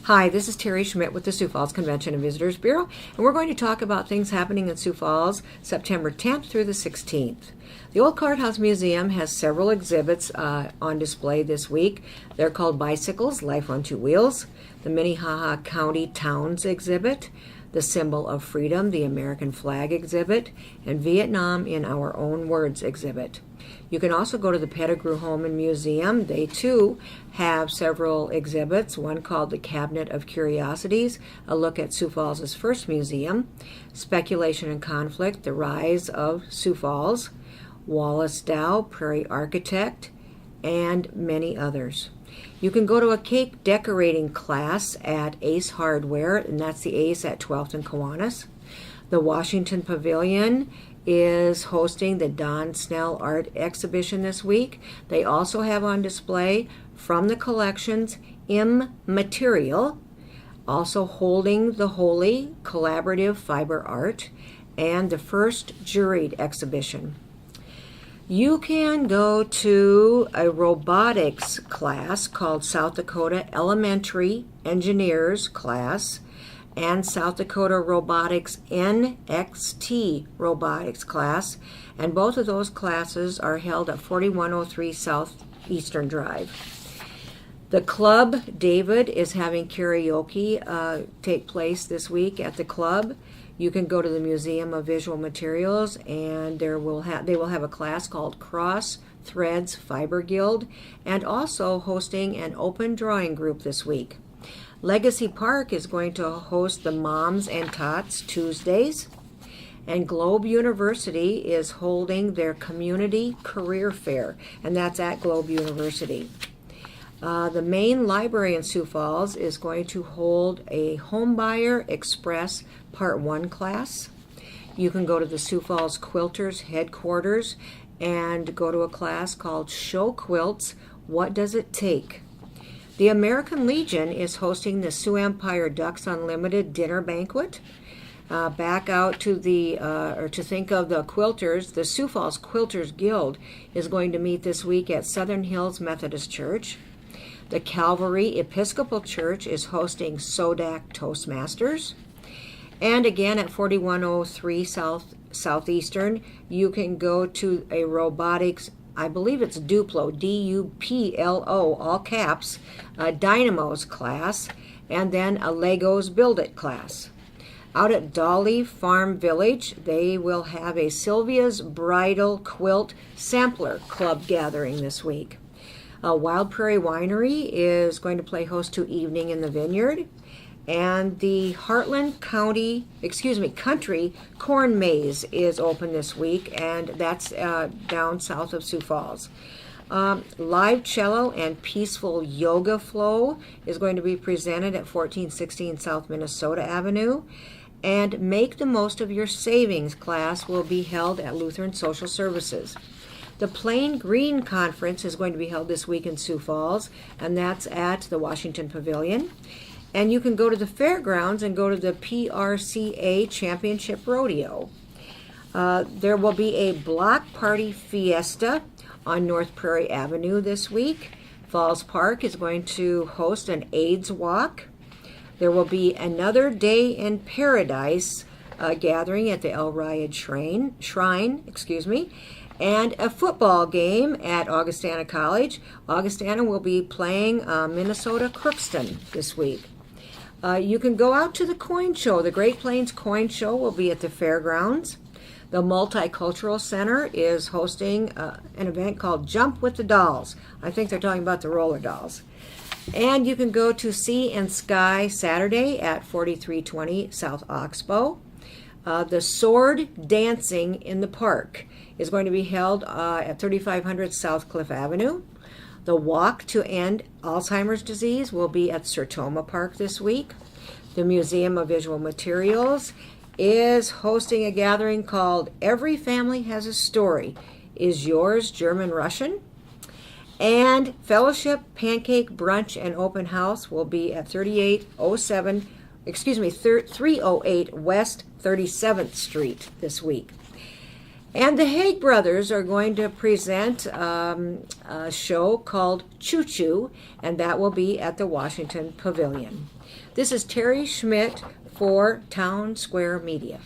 Hi, this is Teri Schmidt with the Sioux Falls Convention and Visitors Bureau, and we're going to talk about things happening in Sioux Falls September 10th through the 16th. The Old Courthouse Museum has several exhibits on display this week. They're called Bicycles, Life on Two Wheels, the Minnehaha County Towns exhibit, the Symbol of Freedom, the American Flag exhibit, and Vietnam in Our Own Words exhibit. You can also go to the Pettigrew Home and Museum. They too have several exhibits, one called the Cabinet of Curiosities, a look at Sioux Falls' first museum, Speculation and Conflict, the Rise of Sioux Falls, Wallace Dow, Prairie Architect, and many others. You can go to a cake decorating class at Ace Hardware, and that's the Ace at 12th and Kiwanis. The Washington Pavilion is hosting the Don Snell Art Exhibition this week. They also have on display from the collections Immaterial, also Holding the Holy, Collaborative Fiber Art, and the first Juried exhibition. You can go to a robotics class called South Dakota Elementary Engineers class and South Dakota Robotics NXT Robotics class, and both of those classes are held at 4103 Southeastern Drive. The Club David is having karaoke take place this week at the club. You can go to the Museum of Visual Materials, and they will have a class called Cross Threads Fiber Guild, and also hosting an open drawing group this week. Legacy Park is going to host the Moms and Tots Tuesdays, and Globe University is holding their Community Career Fair, and that's at Globe University. The main library in Sioux Falls is going to hold a Homebuyer Express Part 1 class. You can go to the Sioux Falls Quilters headquarters and go to a class called Show Quilts, What Does It Take? The American Legion is hosting the Sioux Empire Ducks Unlimited dinner banquet. Back out to to think of the quilters, the Sioux Falls Quilters Guild is going to meet this week at Southern Hills Methodist Church. The Calvary Episcopal Church is hosting SODAC Toastmasters. And again at 4103 Southeastern, you can go to a robotics, I believe it's Duplo, D-U-P-L-O, all caps, Dynamos class, and then a Legos Build It class. Out at Dolly Farm Village, they will have a Sylvia's Bridal Quilt Sampler Club gathering this week. Wild Prairie Winery is going to play host to Evening in the Vineyard, and the Heartland Country Corn Maze is open this week, and that's down south of Sioux Falls. Live cello and peaceful yoga flow is going to be presented at 1416 South Minnesota Avenue, and Make the Most of Your Savings class will be held at Lutheran Social Services. The Plain Green Conference is going to be held this week in Sioux Falls, and that's at the Washington Pavilion. And you can go to the fairgrounds and go to the PRCA Championship Rodeo. There will be a block party fiesta on North Prairie Avenue this week. Falls Park is going to host an AIDS walk. There will be another Day in Paradise gathering at the El Rayed Shrine, and a football game at Augustana College. Augustana will be playing Minnesota Crookston this week. You can go out to the coin show. The Great Plains Coin Show will be at the fairgrounds. The Multicultural Center is hosting an event called Jump with the Dolls. I think they're talking about the roller dolls. And you can go to Sea and Sky Saturday at 4320 South Oxbow. The Sword Dancing in the Park is going to be held at 3500 South Cliff Avenue. The Walk to End Alzheimer's Disease will be at Sertoma Park this week. The Museum of Visual Materials is hosting a gathering called Every Family Has a Story. Is Yours German Russian? And Fellowship Pancake Brunch and Open House will be at 308 West 37th Street this week. And the Haig brothers are going to present a show called Choo Choo, and that will be at the Washington Pavilion. This is Teri Schmidt for Town Square Media.